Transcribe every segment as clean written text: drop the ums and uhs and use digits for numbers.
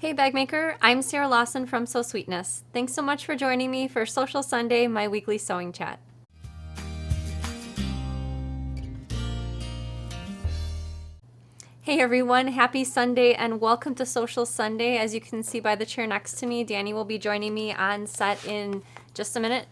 Hey Bagmaker, I'm Sarah Lawson from Sew Sweetness. Thanks so much for joining me for Sewcial Sunday, my weekly sewing chat. Hey everyone, happy Sunday and welcome to Sewcial Sunday. As you can see by the chair next to me, Danny will be joining me on set in just a minute.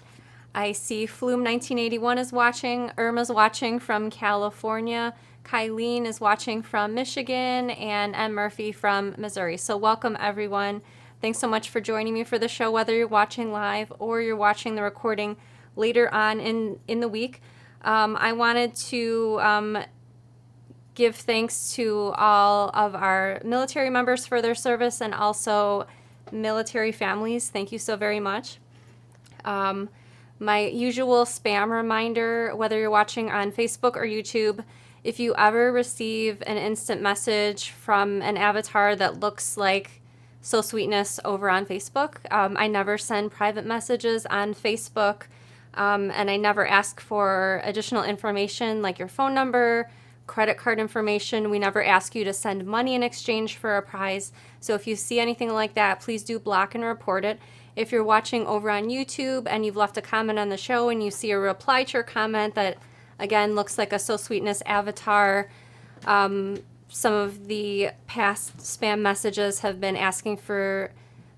I see Flume 1981 is watching, Irma's watching from California, Kylene is watching from Michigan, and M. Murphy from Missouri. So welcome everyone. Thanks so much for joining me for the show, whether you're watching live or you're watching the recording later on in the week. I wanted to give thanks to all of our military members for their service and also military families. Thank you so very much. My usual spam reminder, whether you're watching on Facebook or YouTube, if you ever receive an instant message from an avatar that looks like Sew Sweetness over on Facebook, I never send private messages on Facebook, and I never ask for additional information like your phone number, credit card information. We never ask you to send money in exchange for a prize. So if you see anything like that, please do block and report it. If you're watching over on YouTube and you've left a comment on the show and you see a reply to your comment that again looks like a Sew Sweetness avatar, some of the past spam messages have been asking for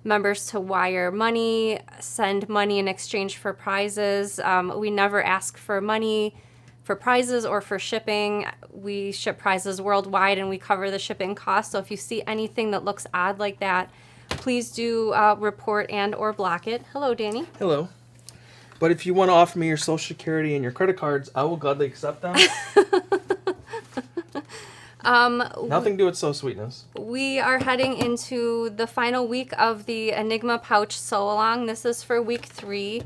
members to wire money, send money in exchange for prizes. We never ask for money for prizes or for shipping. We ship prizes worldwide and we cover the shipping costs. So if you see anything that looks odd like that, please do report and or block it. Hello, Danny. Hello. But if you want to offer me your Social Security and your credit cards, I will gladly accept them. Nothing to do with Sew Sweetness. We are heading into the final week of the Enigma Pouch Sew Along. This is for week 3.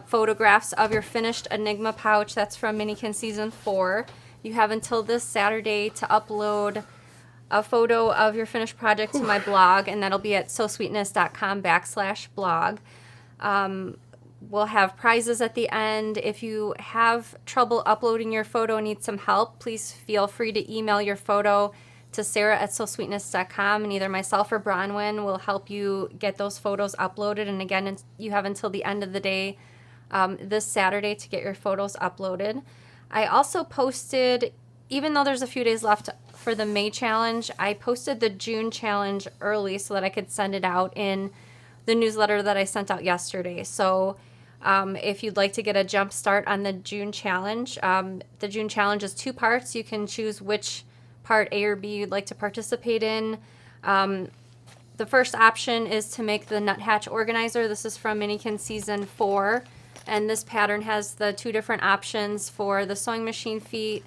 Photographs of your finished Enigma pouch. That's from Minikin Season 4. You have until this Saturday to upload a photo of your finished project to my blog, and that'll be at sewsweetness.com/blog. We'll have prizes at the end. If you have trouble uploading your photo and need some help, please feel free to email your photo to sarah@sewsweetness.com, and either myself or Bronwyn will help you get those photos uploaded. And again, you have until the end of the day this Saturday to get your photos uploaded. I also posted, even though there's a few days left for the May challenge, I posted the June challenge early so that I could send it out in the newsletter that I sent out yesterday. So if you'd like to get a jump start on the June challenge is 2 parts. You can choose which part A or B you'd like to participate in. The first option is to make the nuthatch organizer. This is from Minikin Season 4, and this pattern has the 2 different options for the sewing machine feet,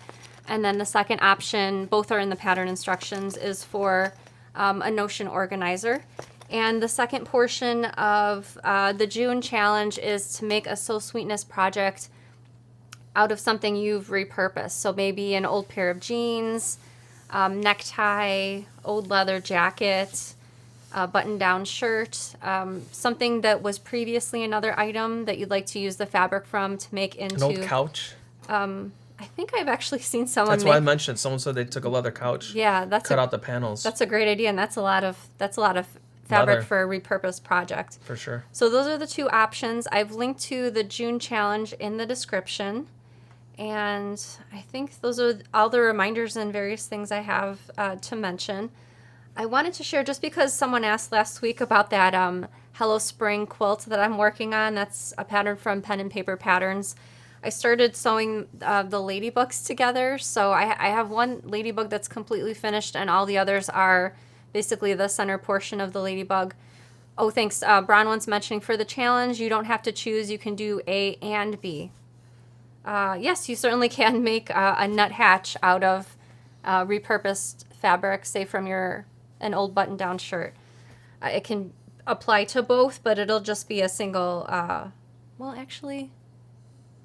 and then the second option, both are in the pattern instructions, is for a notion organizer. And the second portion of the June challenge is to make a Sew Sweetness project out of something you've repurposed. So maybe an old pair of jeans, necktie, old leather jacket, a button-down shirt, something that was previously another item that you'd like to use the fabric from to make into... An old couch? I think I've actually seen someone That's why I mentioned. Someone said they took a leather couch, cut out the panels. That's a great idea, and that's a lot of fabric Leather. for a repurposed project. For sure. So those are the 2 options. I've linked to the June challenge in the description. And I think those are all the reminders and various things I have to mention. I wanted to share, just because someone asked last week about that Hello Spring quilt that I'm working on. That's a pattern from Pen and Paper Patterns. I started sewing the ladybugs together. So I have one ladybug that's completely finished, and all the others are basically the center portion of the ladybug. Oh, thanks. Bronwyn's mentioning for the challenge, you don't have to choose. You can do A and B. Yes, you certainly can make a nuthatch out of repurposed fabric, say from an old button-down shirt. It can apply to both, but it'll just be a single, well, actually,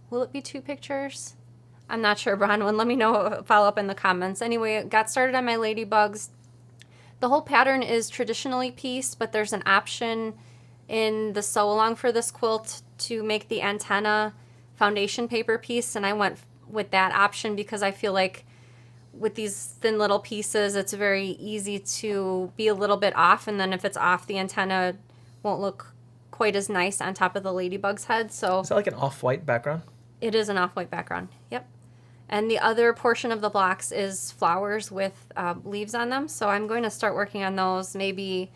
will it be 2 pictures? I'm not sure, Bronwyn. Let me know, follow up in the comments. Anyway, got started on my ladybugs. The whole pattern is traditionally pieced, but there's an option in the sew along for this quilt to make the antenna foundation paper piece, and I went with that option because I feel like with these thin little pieces, it's very easy to be a little bit off, and then if it's off, the antenna won't look quite as nice on top of the ladybug's head. So Is that like an off-white background? it is an off-white background. Yep. And the other portion of the blocks is flowers with leaves on them. So I'm going to start working on those maybe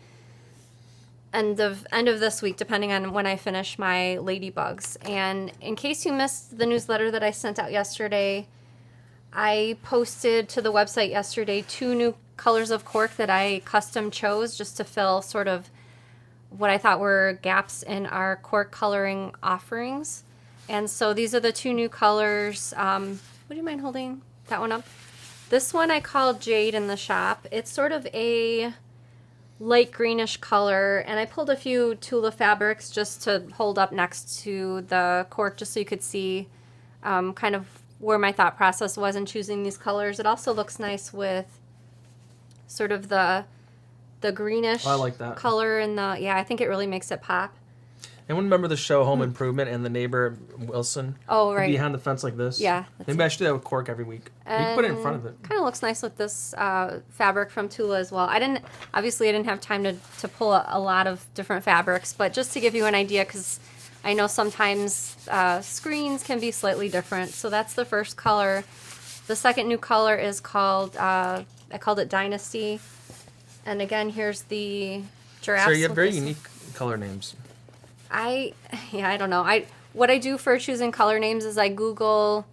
end of this week, depending on when I finish my ladybugs. And in case you missed the newsletter that I sent out yesterday, I posted to the website yesterday 2 new colors of cork that I custom chose just to fill sort of what I thought were gaps in our cork coloring offerings. And so these are the 2 new colors. Would you mind holding that one up? This one I called Jade in the shop. It's sort of a light greenish color, and I pulled a few Tula fabrics just to hold up next to the cork just so you could see kind of where my thought process was in choosing these colors. It also looks nice with sort of the greenish I like that color in the, yeah, I think it really makes it pop. Anyone remember the show Home Improvement and the neighbor Wilson? Oh, right. Behind the fence like this? Yeah. Maybe I should do that with cork every week. You can put it in front of it. Kind of looks nice with this fabric from Tula as well. I didn't have time to pull a lot of different fabrics, but just to give you an idea, because I know sometimes screens can be slightly different. So that's the first color. The second new color is called, I called it Dynasty. And again, here's the giraffes. So you have very unique color names. I don't know. What I do for choosing color names is I Google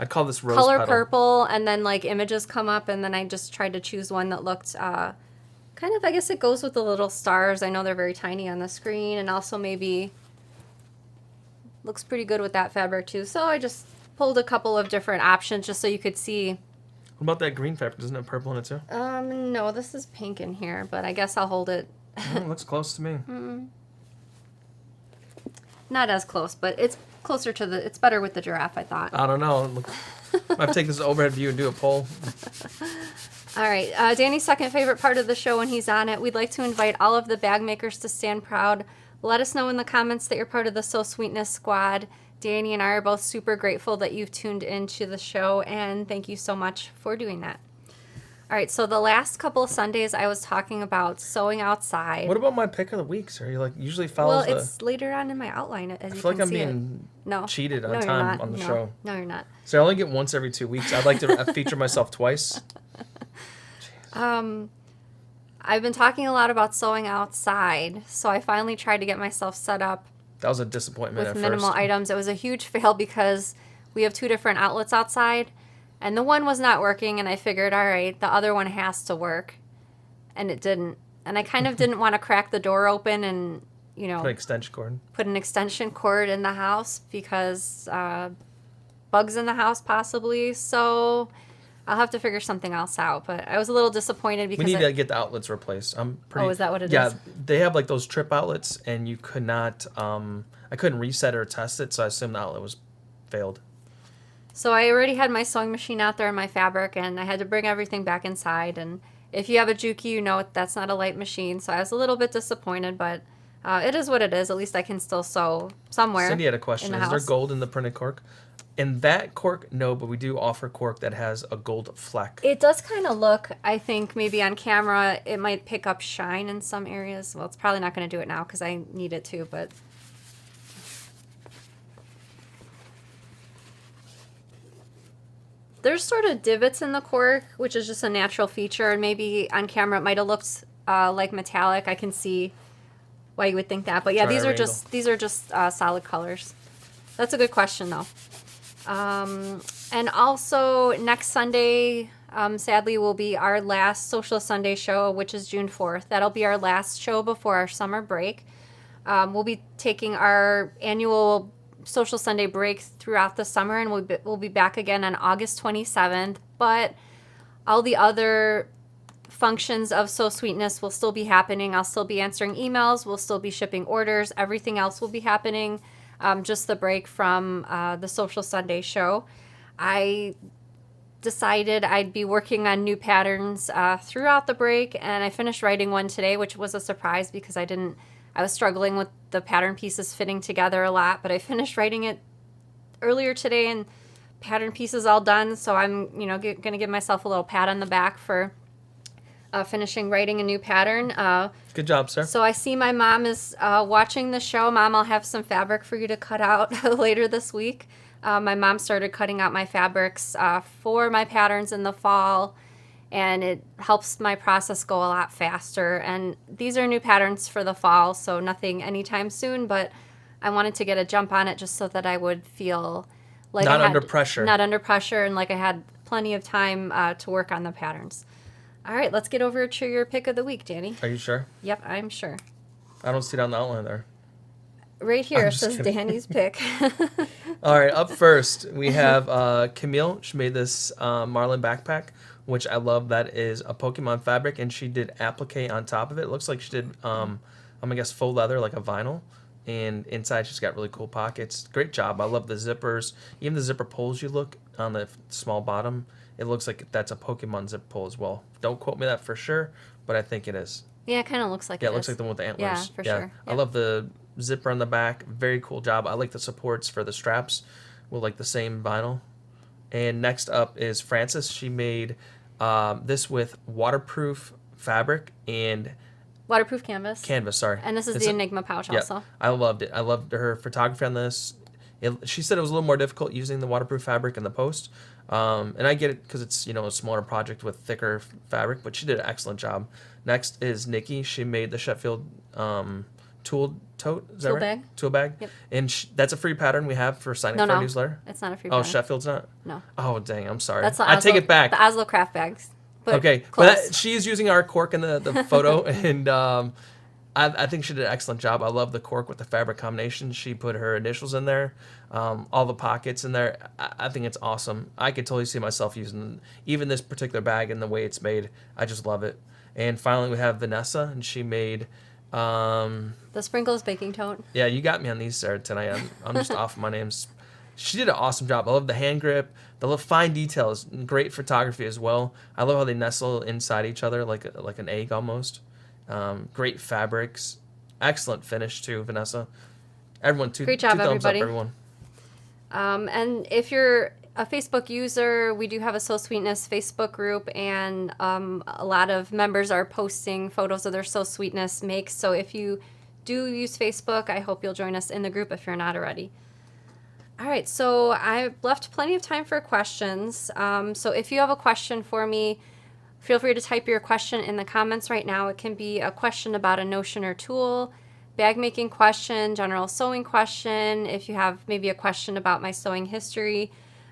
I'd call this rose color petal. purple, and then like images come up, and then I just tried to choose one that looked kind of, I guess it goes with the little stars. I know they're very tiny on the screen, and also maybe looks pretty good with that fabric too. So I just pulled a couple of different options just so you could see. What about that green fabric? Isn't it purple in it too? No, this is pink in here, but I guess I'll hold it. Oh, looks close to me. Not as close, but it's closer to it's better with the giraffe, I thought. I don't know. Look, I have to take this overhead view and do a poll. All right, Danny's second favorite part of the show when he's on it. We'd like to invite all of the bag makers to stand proud. Let us know in the comments that you're part of the So Sweetness squad. Danny and I are both super grateful that you've tuned into the show, and thank you so much for doing that. All right, so the last couple of Sundays I was talking about sewing outside. What about my pick of the week, sir? You like usually follows Well, it's later on in my outline, as I you feel can like I'm see being cheated on you're time not. on the No. show. No, you're not. So I only get once every 2 weeks. I'd like to feature myself twice. I've been talking a lot about sewing outside, so I finally tried to get myself set up That was a disappointment with at minimal first. items. It was a huge fail because we have 2 different outlets outside, and the one was not working, and I figured, all right, the other one has to work, and it didn't. And I kind of didn't want to crack the door open and, Put an extension cord. put an extension cord in the house because bugs in the house possibly. So I'll have to figure something else out. But I was a little disappointed because We need to get the outlets replaced. I'm pretty. Oh, is that what it yeah, is? they have like those trip outlets, and you could not. I couldn't reset it or test it, so I assumed the outlet was failed. So I already had my sewing machine out there and my fabric, and I had to bring everything back inside. And if you have a Juki, you know that's not a light machine. So I was a little bit disappointed, but it is what it is. At least I can still sew somewhere. Cindy had a question. in the Is there house. gold in the printed cork? In that cork, no, but we do offer cork that has a gold fleck. It does kind of look, I think, maybe on camera, it might pick up shine in some areas. Well, it's probably not going to do it now because I need it to, but... There's sort of divots in the cork, which is just a natural feature, and maybe on camera it might have looked like metallic. I can see why you would think that, but yeah, Try these a are just solid colors. That's a good question, though. And also next Sunday, sadly, will be our last Sewcial Sunday show, which is June 4th. That'll be our last show before our summer break. We'll be taking our annual Sewcial Sunday break throughout the summer, and we'll be back again on August 27th. But all the other functions of So Sweetness will still be happening. I'll still be answering emails. We'll still be shipping orders. Everything else will be happening. Just the break from the Sewcial Sunday show. I decided I'd be working on new patterns throughout the break, and I finished writing one today, which was a surprise because I was struggling with the pattern pieces fitting together a lot, but I finished writing it earlier today and pattern piece is all done, so I'm, going to give myself a little pat on the back for finishing writing a new pattern. Good job, sir. So I see my mom is watching the show. Mom, I'll have some fabric for you to cut out later this week. My mom started cutting out my fabrics for my patterns in the fall, and it helps my process go a lot faster. And these are new patterns for the fall, so nothing anytime soon, but I wanted to get a jump on it just so that I would feel like Not I had, under pressure. Not under pressure, and like I had plenty of time to work on the patterns. All right, let's get over to your pick of the week, Danny. Are you sure? Yep, I'm sure. I don't see it on the outline there. Right here I'm it just says kidding. Danny's pick. All right, up first, we have Camille. She made this Marlin backpack, which I love. That is a Pokemon fabric, and she did applique on top of it. It looks like she did, I guess, faux leather, like a vinyl. And inside, she's got really cool pockets. Great job. I love the zippers. Even the zipper pulls you look on the small bottom. It looks like that's a Pokemon zip pull as well. Don't quote me that for sure, but I think it is. Yeah, it kind of looks like Yeah, it it looks is. like the one with the antlers. Yeah, for sure. I Yep. love the zipper on the back. Very cool job. I like the supports for the straps with like the same vinyl. And next up is Frances. She made this with waterproof fabric and Waterproof canvas. canvas. Sorry. And this is It's the a- Enigma pouch yeah, also. I loved it. I loved her photography on this. She said it was a little more difficult using the waterproof fabric in the post. And I get it because it's, a smaller project with thicker fabric, but she did an excellent job. Next is Nikki. She made the Sheffield tool tote. Is that Tool right? bag. Tool bag. Yep. And that's a free pattern we have for signing No, for our no. newsletter. It's not a free Oh, pattern. Sheffield's not? No. Oh, dang. I'm sorry. That's the I take Oslo- it back. The Oslo craft bags. But Okay, close. but she is using our cork in the photo, and I think she did an excellent job. I love the cork with the fabric combination. She put her initials in there, all the pockets in there. I think it's awesome. I could totally see myself using even this particular bag and the way it's made. I just love it. And finally, we have Vanessa, and she made. The Sprinkles baking tote. Yeah, you got me on these, Sarah, tonight. I'm just off my names. She did an awesome job. I love the hand grip, the little fine details, great photography as well. I love how they nestle inside each other like an egg almost. Great fabrics, excellent finish too, Vanessa. Everyone, Great job, two thumbs everybody. up, everyone. And if you're a Facebook user, we do have a Soul Sweetness Facebook group, and a lot of members are posting photos of their Soul Sweetness makes. So if you do use Facebook, I hope you'll join us in the group if you're not already. All right, so I left plenty of time for questions. So if you have a question for me, feel free to type your question in the comments right now. It can be a question about a notion or tool, bag making question, general sewing question. If you have maybe a question about my sewing history,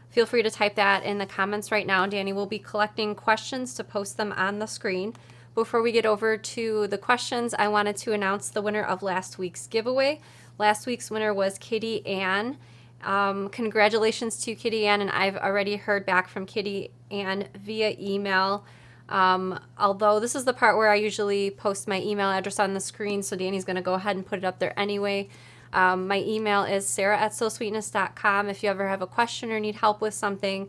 feel free to type that in the comments right now. Danny will be collecting questions to post them on the screen. Before we get over to the questions, I wanted to announce the winner of last week's giveaway. Last week's winner was Kitty Ann. Congratulations to Kitty Ann, and I've already heard back from Kitty Ann via email. Although this is the part where I usually post my email address on the screen, so Danny's going to go ahead and put it up there anyway. My email is sarah@soulsweetness.com. If you ever have a question or need help with something,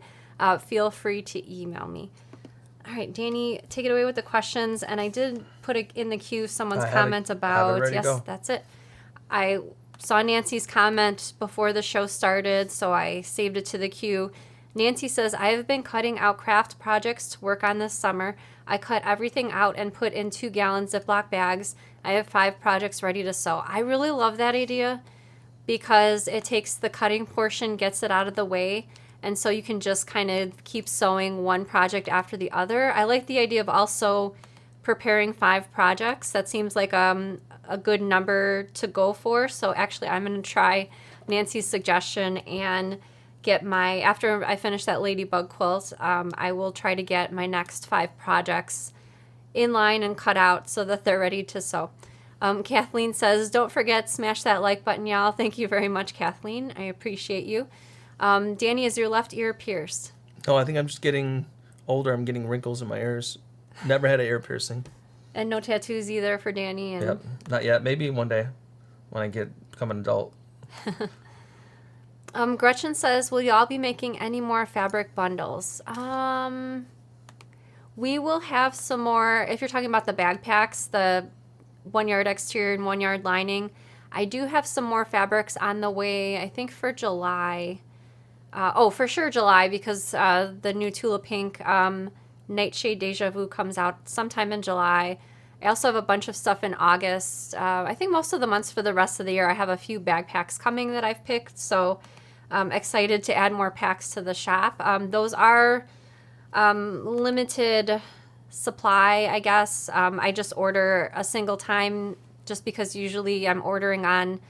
feel free to email me. All right, Danny, take it away with the questions. And I did put in the queue someone's comment about, ready to yes, go. that's it. I saw Nancy's comment before the show started, so I saved it to the queue. Nancy says, I have been cutting out craft projects to work on this summer. I cut everything out and put in 2-gallon Ziploc bags. I have 5 projects ready to sew. I really love that idea because it takes the cutting portion, gets it out of the way, and so you can just kind of keep sewing one project after the other. I like the idea of also preparing 5 projects. That seems like a good number to go for. So actually, I'm going to try Nancy's suggestion and get after I finish that ladybug quilt, I will try to get my next 5 projects in line and cut out so that they're ready to sew. Kathleen says, don't forget, smash that like button, y'all. Thank you very much, Kathleen. I appreciate you. Danny, is your left ear pierced? Oh, I think I'm just getting older. I'm getting wrinkles in my ears. Never had an ear piercing. And no tattoos either for Danny. And Yep, not yet. Maybe one day when I become an adult. Gretchen says, will y'all be making any more fabric bundles? We will have some more, if you're talking about the bag packs, the 1-yard exterior and 1-yard lining. I do have some more fabrics on the way, I think for July. For sure July, because the new Tula Pink Nightshade Deja Vu comes out sometime in July. I also have a bunch of stuff in August. I think most of the months for the rest of the year. I have a few backpacks coming that I've picked, so I'm excited to add more packs to the shop. Those are limited supply, I guess. I just order a single time just because usually I'm ordering on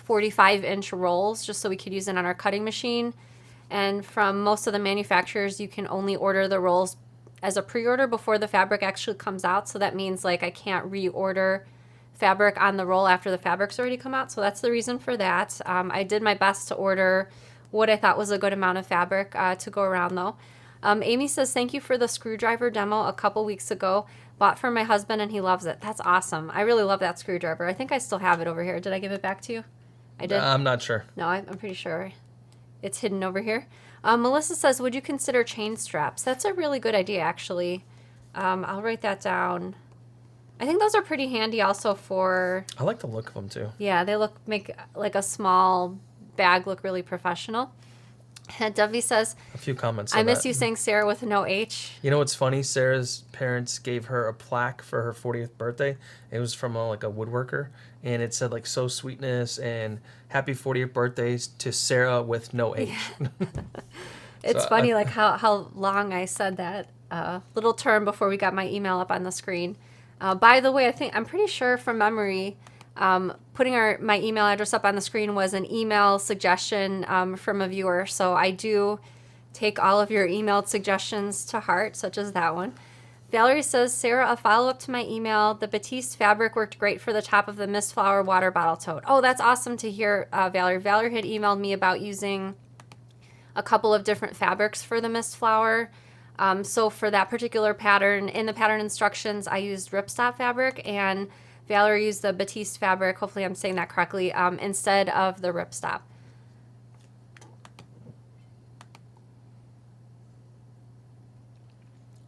45-inch rolls just so we could use it on our cutting machine. And from most of the manufacturers, you can only order the rolls as a pre-order before the fabric actually comes out. So that means like I can't reorder fabric on the roll after the fabric's already come out. So that's the reason for that. I did my best to order what I thought was a good amount of fabric to go around though. Amy says, thank you for the screwdriver demo a couple weeks ago. Bought for my husband and he loves it. That's awesome. I really love that screwdriver. I think I still have it over here. Did I give it back to you? I did? I'm not sure. No, I'm pretty sure it's hidden over here. Melissa says, would you consider chain straps? That's a really good idea, actually. I'll write that down. I think those are pretty handy also for... I like the look of them, too. Yeah, they make like a small bag look really professional. And Dovey says, a few comments I on miss that. you saying Sarah with no H. You know what's funny? Sarah's parents gave her a plaque for her 40th birthday. It was from like a woodworker, and it said like "So Sweetness" and "Happy 40th birthdays to Sarah with no H." Yeah. It's So, funny like how long I said that little term before we got my email up on the screen. By the way, I'm pretty sure from memory, putting my email address up on the screen was an email suggestion from a viewer. So I do take all of your emailed suggestions to heart, such as that one. Valerie says, Sarah, a follow-up to my email. The batiste fabric worked great for the top of the Mist Flower water bottle tote. Oh, that's awesome to hear, Valerie. Valerie had emailed me about using a couple of different fabrics for the Mist Flower. So for that particular pattern, in the pattern instructions, I used ripstop fabric, and Valerie used the batiste fabric, hopefully I'm saying that correctly, instead of the ripstop.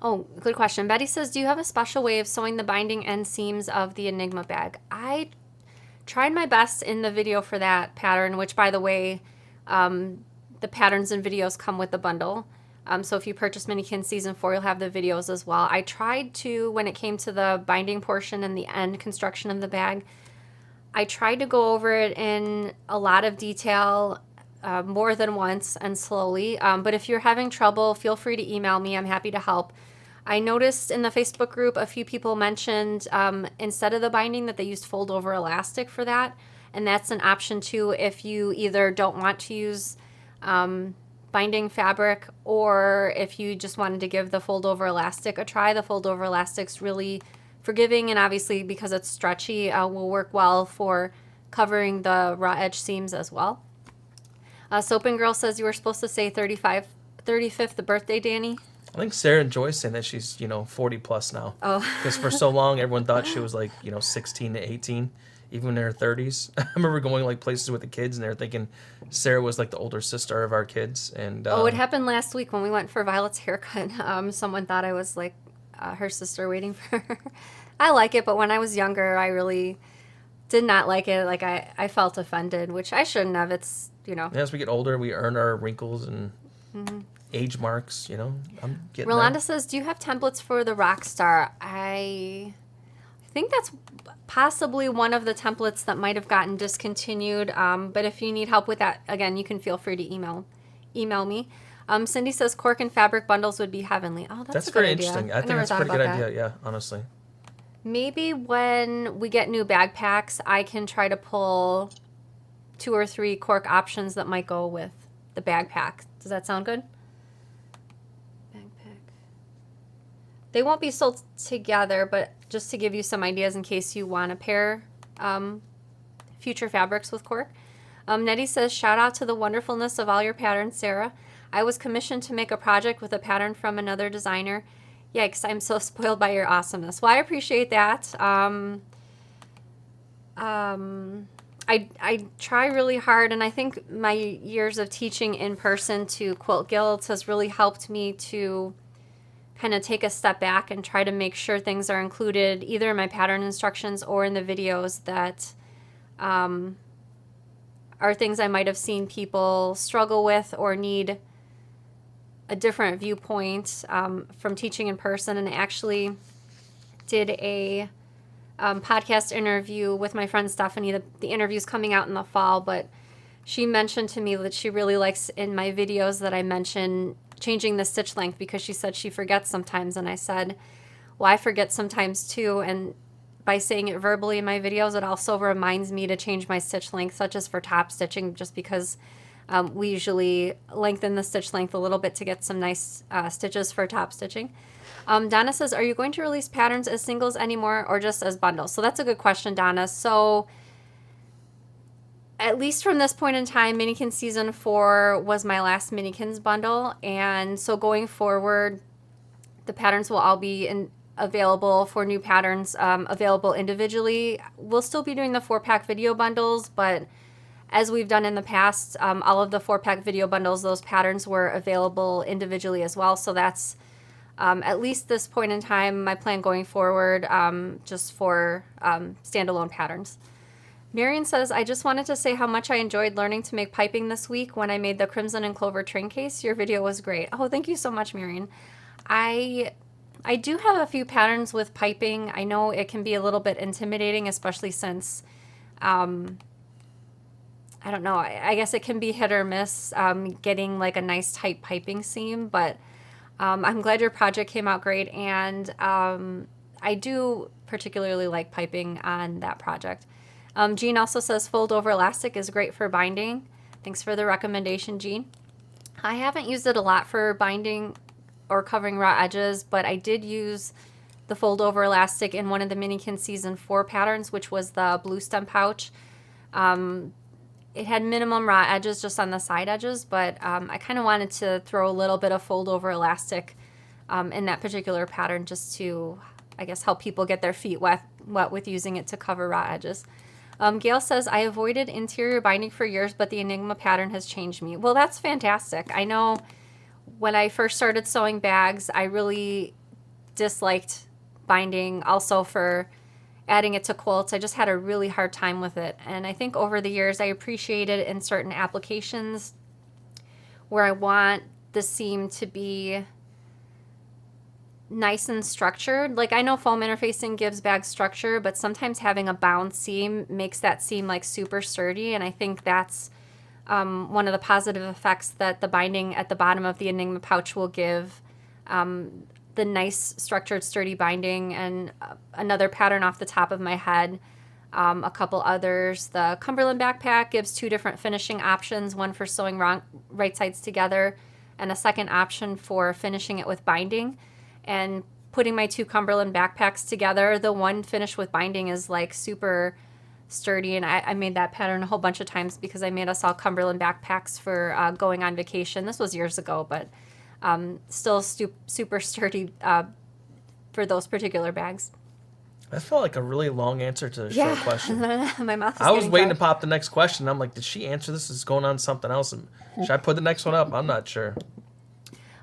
Oh, good question. Betty says, do you have a special way of sewing the binding end seams of the Enigma bag? I tried my best in the video for that pattern, which, by the way, the patterns and videos come with the bundle. So if you purchase Minikin Season 4, you'll have the videos as well. I tried to, when it came to the binding portion and the end construction of the bag, I tried to go over it in a lot of detail, more than once and slowly. But if you're having trouble, feel free to email me. I'm happy to help. I noticed in the Facebook group a few people mentioned instead of the binding that they used fold over elastic for that. And that's an option too if you either don't want to use binding fabric, or if you just wanted to give the fold over elastic a try. The fold over elastic's really forgiving, and obviously because it's stretchy will work well for covering the raw edge seams as well. Soap and Girl says you were supposed to say 35th birthday, Danny. I think Sarah enjoys saying that she's 40 plus now. Oh. Because for so long everyone thought she was like 16 to 18. Even in her 30s. I remember going like places with the kids and they were thinking Sarah was like the older sister of our kids. And it happened last week when we went for Violet's haircut. Someone thought I was like her sister waiting for her. I like it, but when I was younger, I really did not like it. Like I felt offended, which I shouldn't have. It's, As we get older, we earn our wrinkles and age marks, I'm getting Rolanda there. says, do you have templates for the Rockstar? I think that's possibly one of the templates that might have gotten discontinued, but if you need help with that, again, you can feel free to email me. Cindy says cork and fabric bundles would be heavenly. Oh, that's a good very idea. interesting. I think never that's a thought pretty good about that. idea, yeah, honestly. Maybe when we get new backpacks, I can try to pull 2 or 3 cork options that might go with the backpack. Does that sound good? Backpack. They won't be sold together, but just to give you some ideas in case you want to pair future fabrics with cork. Nettie says, shout out to the wonderfulness of all your patterns, Sarah. I was commissioned to make a project with a pattern from another designer. Yikes, I'm so spoiled by your awesomeness. Well, I appreciate that. I try really hard, and I think my years of teaching in person to quilt guilds has really helped me to kind of take a step back and try to make sure things are included either in my pattern instructions or in the videos that are things I might have seen people struggle with or need a different viewpoint from teaching in person. And I actually did a podcast interview with my friend Stephanie. The interview's coming out in the fall, but she mentioned to me that she really likes in my videos that I mention changing the stitch length because she said she forgets sometimes. And I said, well, I forget sometimes too. And by saying it verbally in my videos, it also reminds me to change my stitch length, such as for top stitching, just because we usually lengthen the stitch length a little bit to get some nice stitches for top stitching. Donna says, are you going to release patterns as singles anymore or just as bundles? So that's a good question, Donna. So at least from this point in time, Minikins Season 4 was my last Minikins bundle. And so going forward, the patterns will all be available for new patterns, available individually. We'll still be doing the 4-pack video bundles, but as we've done in the past, all of the 4-pack video bundles, those patterns were available individually as well. So that's at least this point in time, my plan going forward, just for standalone patterns. Marion says, I just wanted to say how much I enjoyed learning to make piping this week when I made the Crimson and Clover train case. Your video was great. Oh, thank you so much, Marion. I do have a few patterns with piping. I know it can be a little bit intimidating, especially since, I don't know, I guess it can be hit or miss getting like a nice tight piping seam, but I'm glad your project came out great, and I do particularly like piping on that project. Jean also says fold over elastic is great for binding. Thanks for the recommendation, Jean. I haven't used it a lot for binding or covering raw edges, but I did use the fold over elastic in one of the Minikins Season 4 patterns, which was the blue stem pouch. It had minimum raw edges just on the side edges, but I kind of wanted to throw a little bit of fold over elastic in that particular pattern just to, I guess, help people get their feet wet with using it to cover raw edges. Gail says, I avoided interior binding for years, but the Enigma pattern has changed me. Well, that's fantastic. I know when I first started sewing bags, I really disliked binding also for adding it to quilts. I just had a really hard time with it. And I think over the years, I appreciate it in certain applications where I want the seam to be nice and structured. Like, I know foam interfacing gives bags structure, but sometimes having a bound seam makes that seam like super sturdy. And I think that's one of the positive effects that the binding at the bottom of the Enigma pouch will give. The nice structured sturdy binding, and another pattern off the top of my head, a couple others. The Cumberland backpack gives 2 different finishing options, one for sewing right sides together and a second option for finishing it with binding. And putting my 2 Cumberland backpacks together, the one finished with binding is like super sturdy, and I made that pattern a whole bunch of times because I made us all Cumberland backpacks for going on vacation. This was years ago, but still super sturdy for those particular bags. That felt like a really long answer to a short question. My mouth is I was waiting dry. to pop the next question. I'm like, did she answer this? Is going on something else? Should I put the next one up? I'm not sure.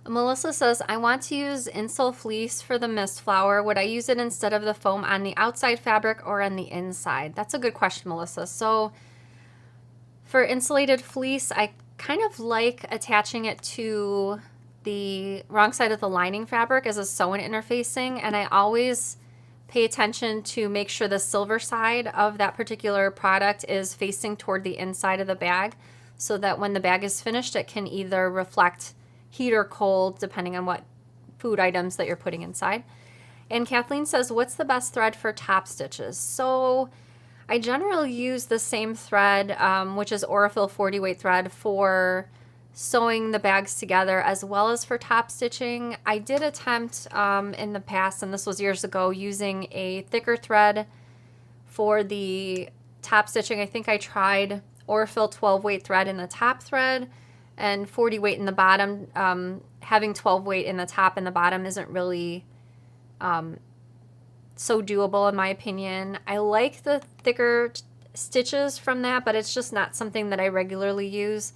Melissa says, I want to use insole fleece for the mist flower. Would I use it instead of the foam on the outside fabric or on the inside? That's a good question, Melissa. So for insulated fleece, I kind of like attaching it to the wrong side of the lining fabric as a sew-in interfacing, and I always pay attention to make sure the silver side of that particular product is facing toward the inside of the bag so that when the bag is finished, it can either reflect heat or cold, depending on what food items that you're putting inside. And Kathleen says, what's the best thread for top stitches? So I generally use the same thread, which is Aurifil 40 weight thread, for sewing the bags together as well as for top stitching. I did attempt in the past, and this was years ago, using a thicker thread for the top stitching. I think I tried Aurifil 12 weight thread in the top thread and 40 weight in the bottom. Having 12 weight in the top and the bottom isn't really so doable in my opinion. I like the thicker stitches from that, but it's just not something that I regularly use.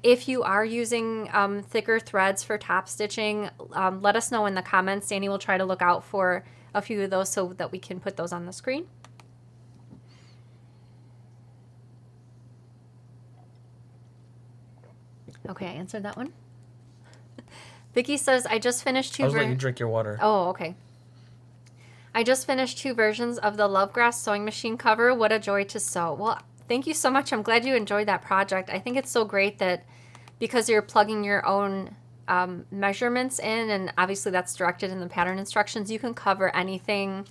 If you are using thicker threads for top stitching, let us know in the comments. Danny will try to look out for a few of those so that we can put those on the screen. Okay, I answered that one. Vicky says, I just finished I was letting you drink your water. Oh, okay. I just finished 2 versions of the Lovegrass sewing machine cover. What a joy to sew. Well, thank you so much. I'm glad you enjoyed that project. I think it's so great that because you're plugging your own measurements in, and obviously that's directed in the pattern instructions, you can cover anything.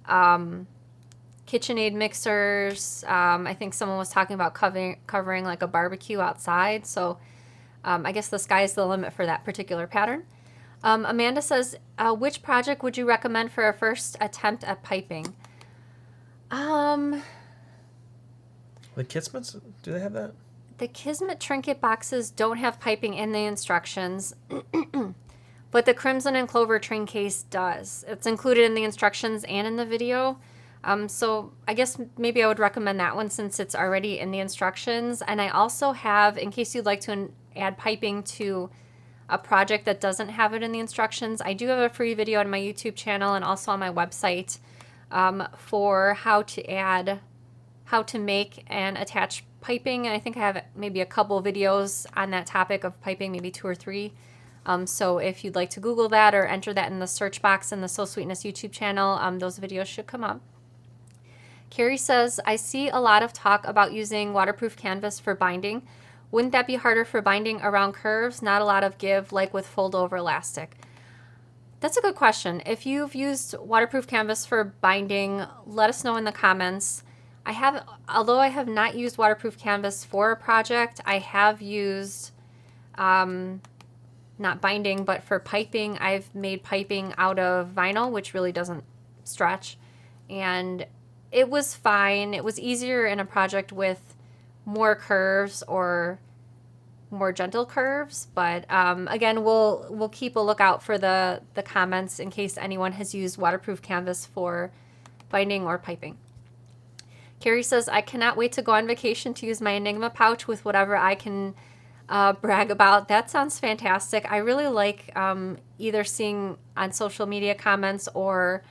KitchenAid mixers. I think someone was talking about covering like a barbecue outside. So I guess the sky is the limit for that particular pattern. Amanda says, which project would you recommend for a first attempt at piping? The Kismets, do they have that? The Kismet trinket boxes don't have piping in the instructions, but the Crimson and Clover train case does. It's included in the instructions and in the video. So I guess maybe I would recommend that one since it's already in the instructions. And I also have, in case you'd like to add piping to a project that doesn't have it in the instructions, I do have a free video on my YouTube channel and also on my website for how to make and attach piping. And I think I have maybe a couple videos on that topic of piping, maybe 2 or 3. So if you'd like to Google that or enter that in the search box in the Sew Sweetness YouTube channel, those videos should come up. Carrie says, I see a lot of talk about using waterproof canvas for binding. Wouldn't that be harder for binding around curves? Not a lot of give, like with fold-over elastic. That's a good question. If you've used waterproof canvas for binding, let us know in the comments. Although I have not used waterproof canvas for a project, I have used, not binding, but for piping, I've made piping out of vinyl, which really doesn't stretch. And it was fine. It was easier in a project with more curves or more gentle curves, but again, we'll keep a lookout for the comments in case anyone has used waterproof canvas for binding or piping. Carrie says, I cannot wait to go on vacation to use my Enigma pouch with whatever I can brag about. That sounds fantastic. I really like either seeing on social media comments or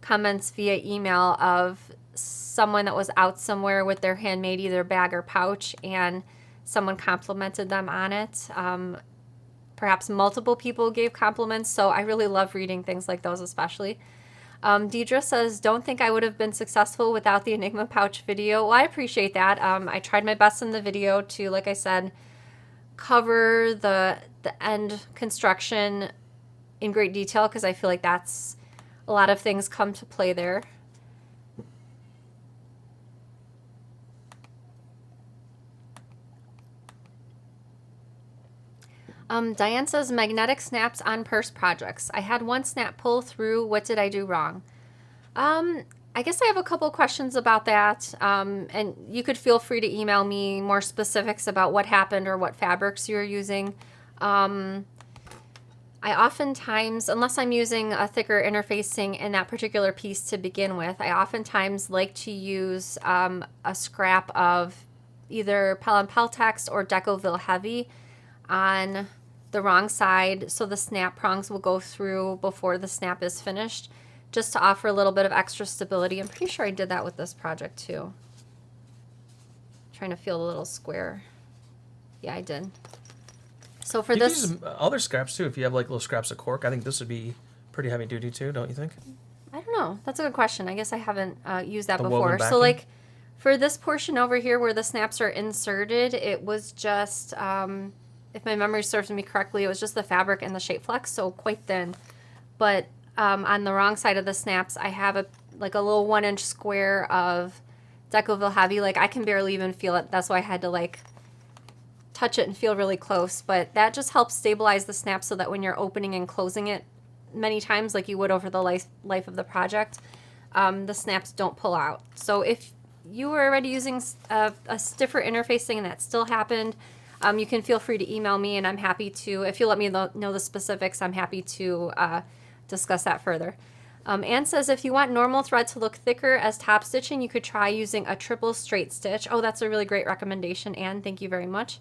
comments via email of someone that was out somewhere with their handmade either bag or pouch and someone complimented them on it. Perhaps multiple people gave compliments, so I really love reading things like those especially. Deidre says, don't think I would have been successful without the Enigma pouch video. Well, I appreciate that. I tried my best in the video to, like I said, cover the end construction in great detail because I feel like that's a lot of things come to play there. Diane says, magnetic snaps on purse projects. I had one snap pull through. What did I do wrong? I guess I have a couple questions about that. And you could feel free to email me more specifics about what happened or what fabrics you're using. I oftentimes, unless I'm using a thicker interfacing in that particular piece to begin with, I oftentimes like to use a scrap of either Pel & Peltex or Decoville Heavy on the wrong side so the snap prongs will go through before the snap is finished, just to offer a little bit of extra stability. I'm pretty sure I did that with this project too. Trying to feel the little square. Yeah, I did. So for this, use other scraps too. If you have like little scraps of cork, I think this would be pretty heavy duty too, don't you think? I don't know. That's a good question. I guess I haven't used that The before. woven So backing? like for this portion over here where the snaps are inserted, it was just, if my memory serves me correctly, it was just the fabric and the shape flex, so quite thin. But on the wrong side of the snaps, I have a little 1-inch square of Decoville Heavy. Like I can barely even feel it. That's why I had to like touch it and feel really close. But that just helps stabilize the snap so that when you're opening and closing it many times like you would over the life of the project, the snaps don't pull out. So if you were already using a stiffer interfacing and that still happened, you can feel free to email me and I'm happy to, if you let me know the specifics, I'm happy to discuss that further. Anne says, if you want normal thread to look thicker as top stitching, you could try using a triple straight stitch. Oh, that's a really great recommendation, Anne. Thank you very much.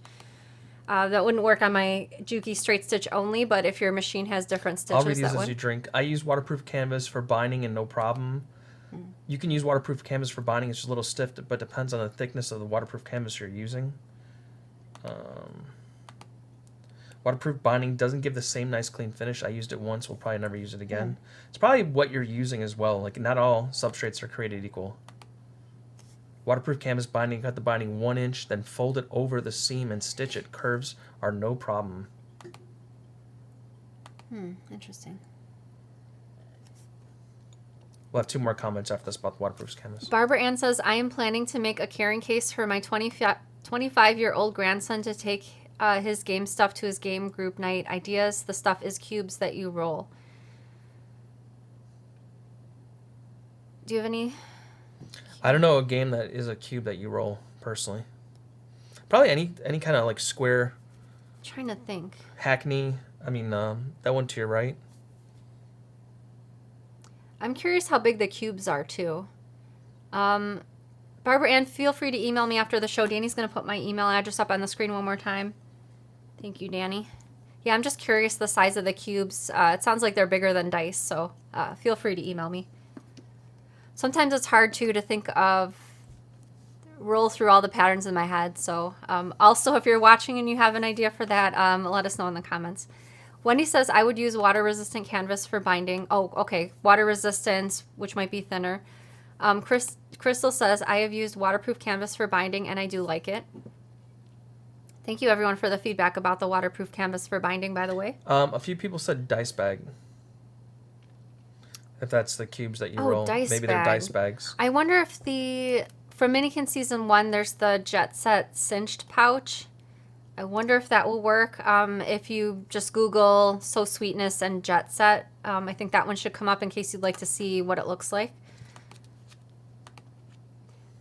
That wouldn't work on my Juki straight stitch only, but if your machine has different stitches, I'll read these that as would. you drink. I use waterproof canvas for binding and no problem. You can use waterproof canvas for binding. It's just a little stiff, but depends on the thickness of the waterproof canvas you're using. Waterproof binding doesn't give the same nice clean finish. I used it once. We'll probably never use it again. It's probably what you're using as well. Like, not all substrates are created equal. Waterproof canvas binding. Cut the binding 1 inch, then fold it over the seam and stitch it. Curves are no problem. Interesting. We'll have 2 more comments after this about the waterproof canvas. Barbara Ann says, I am planning to make a carrying case for my 25-year-old grandson to take his game stuff to his game group night. Ideas, the stuff is cubes that you roll. Do you have any? I don't know a game that is a cube that you roll, personally. Probably any kind of like square. I'm trying to think. Hackney. I mean, that one to your right. I'm curious how big the cubes are, too. Barbara Ann, feel free to email me after the show. Danny's going to put my email address up on the screen one more time. Thank you, Danny. Yeah, I'm just curious the size of the cubes. It sounds like they're bigger than dice, so feel free to email me. Sometimes it's hard, too, to think of, roll through all the patterns in my head. So also, if you're watching and you have an idea for that, let us know in the comments. Wendy says, I would use water-resistant canvas for binding. Oh, okay. Water resistance, which might be thinner. Crystal says, I have used waterproof canvas for binding, and I do like it. Thank you, everyone, for the feedback about the waterproof canvas for binding, by the way. A few people said dice bag. If that's the cubes that you roll. Maybe they're dice bags. I wonder if from Minikin Season 1, there's the Jet Set cinched pouch. I wonder if that will work. If you just Google So Sweetness and Jet Set, I think that one should come up in case you'd like to see what it looks like.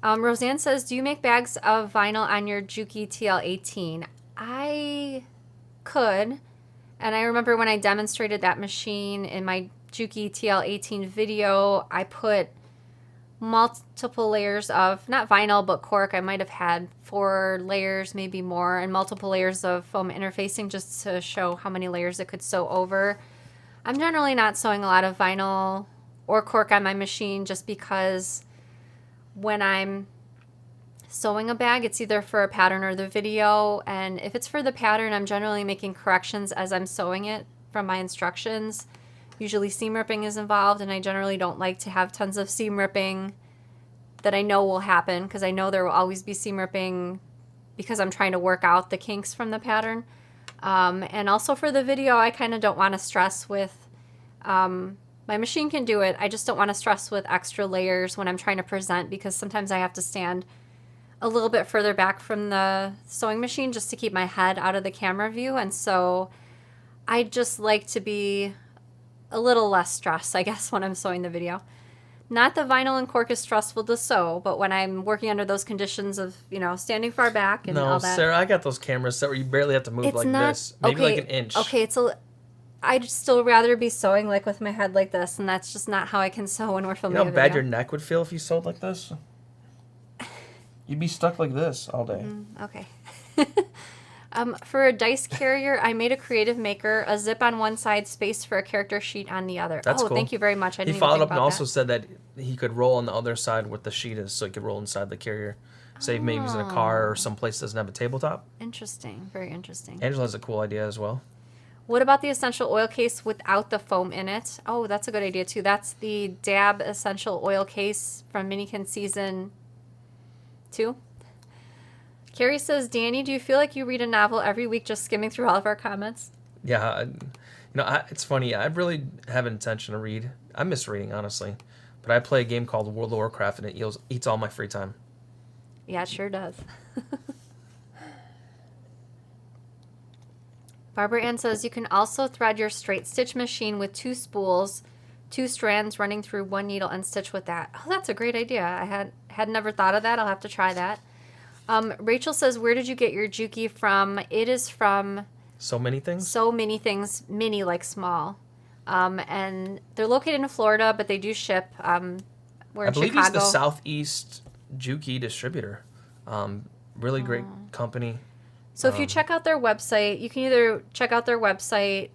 Roseanne says, do you make bags of vinyl on your Juki TL18? I could. And I remember when I demonstrated that machine in my Juki TL18 video, I put multiple layers of, not vinyl, but cork. I might have had 4 layers, maybe more, and multiple layers of foam interfacing just to show how many layers it could sew over. I'm generally not sewing a lot of vinyl or cork on my machine just because when I'm sewing a bag, it's either for a pattern or the video, and if it's for the pattern, I'm generally making corrections as I'm sewing it from my instructions. Usually seam ripping is involved, and I generally don't like to have tons of seam ripping that I know will happen, because I know there will always be seam ripping because I'm trying to work out the kinks from the pattern. And also for the video, I kind of don't want to stress with, my machine can do it, I just don't want to stress with extra layers when I'm trying to present, because sometimes I have to stand a little bit further back from the sewing machine just to keep my head out of the camera view, and so I just like to be a little less stressed, I guess, when I'm sewing the video. Not that vinyl and cork is stressful to sew, but when I'm working under those conditions of, standing far back and all that. No, Sarah, I got those cameras set where you barely have to move this. Maybe like an inch. Okay, I'd still rather be sewing like with my head like this, and that's just not how I can sew when we're filming a video. You know how bad your neck would feel if you sewed like this? You'd be stuck like this all day. Okay. For a dice carrier, I made a creative maker, a zip on one side, space for a character sheet on the other. That's cool. Thank you very much. I didn't He followed even up think and about also that. said that he could roll on the other side where the sheet is, so he could roll inside the carrier. Save maybe he's in a car or someplace that doesn't have a tabletop. Interesting. Very interesting. Angela has a cool idea as well. What about the essential oil case without the foam in it? Oh, that's a good idea too. That's the Dab essential oil case from Minikin Season 2. Carrie says, Danny, do you feel like you read a novel every week just skimming through all of our comments? Yeah, it's funny. I really have an intention to read. I miss reading, honestly. But I play a game called World of Warcraft, and it eats all my free time. Yeah, it sure does. Barbara Ann says, you can also thread your straight stitch machine with 2 spools, 2 strands running through 1 needle and stitch with that. Oh, that's a great idea. I had never thought of that. I'll have to try that. Rachel says, where did you get your Juki from? It is from So Many Things? So Many Things, mini like small. And they're located in Florida, but they do ship. We're in Chicago. I believe he's the Southeast Juki distributor. Really great company. So if you check out their website, you can either check out their website,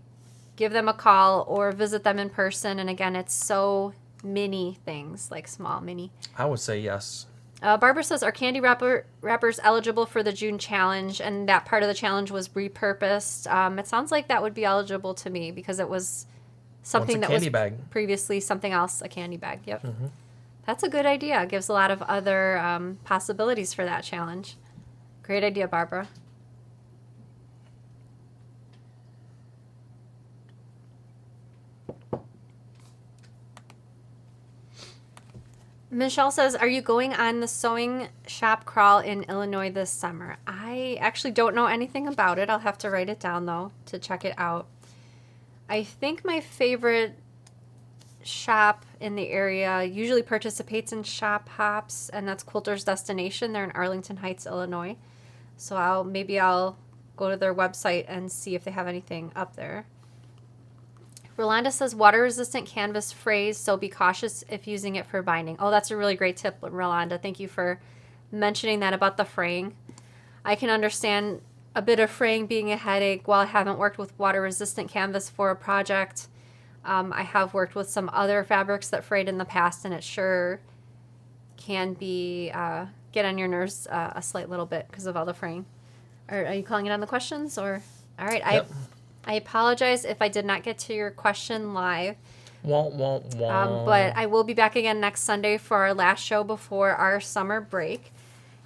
give them a call, or visit them in person. And again, it's So Many Things, like small, mini. I would say yes. Barbara says, are candy wrappers eligible for the June challenge? And that part of the challenge was repurposed. It sounds like that would be eligible to me because it was something that was candy bag. previously something else, a candy bag. Yep. That's a good idea. It gives a lot of other possibilities for that challenge. Great idea, Barbara. Michelle says, are you going on the sewing shop crawl in Illinois this summer? I actually don't know anything about it. I'll have to write it down, though, to check it out. I think my favorite shop in the area usually participates in shop hops, and that's Quilter's Destination. They're in Arlington Heights, Illinois. So maybe I'll go to their website and see if they have anything up there. Rolanda says, water-resistant canvas phrase, so be cautious if using it for binding. Oh, that's a really great tip, Rolanda. Thank you for mentioning that about the fraying. I can understand a bit of fraying being a headache. While I haven't worked with water-resistant canvas for a project, I have worked with some other fabrics that frayed in the past, and it sure can be get on your nerves a slight little bit because of all the fraying. Are you calling it on the questions? Or all right, Yep. I apologize if I did not get to your question live. Wah. But I will be back again next Sunday for our last show before our summer break.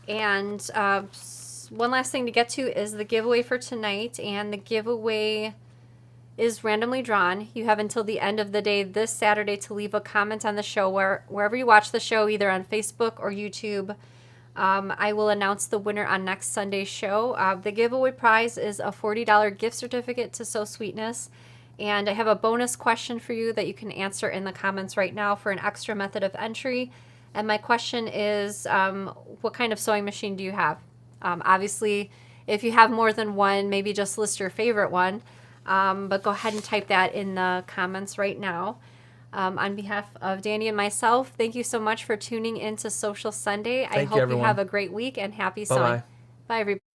And one last thing to get to is the giveaway for tonight. And the giveaway is randomly drawn. You have until the end of the day this Saturday to leave a comment on the show wherever you watch the show, either on Facebook or YouTube. I will announce the winner on next Sunday's show. The giveaway prize is a $40 gift certificate to Sew Sweetness. And I have a bonus question for you that you can answer in the comments right now for an extra method of entry. And my question is, what kind of sewing machine do you have? Obviously, if you have more than one, maybe just list your favorite one. But go ahead and type that in the comments right now. On behalf of Danny and myself, thank you so much for tuning in to Sewcial Sunday. I hope you have a great week and happy sewing. Bye-bye. Bye, everybody.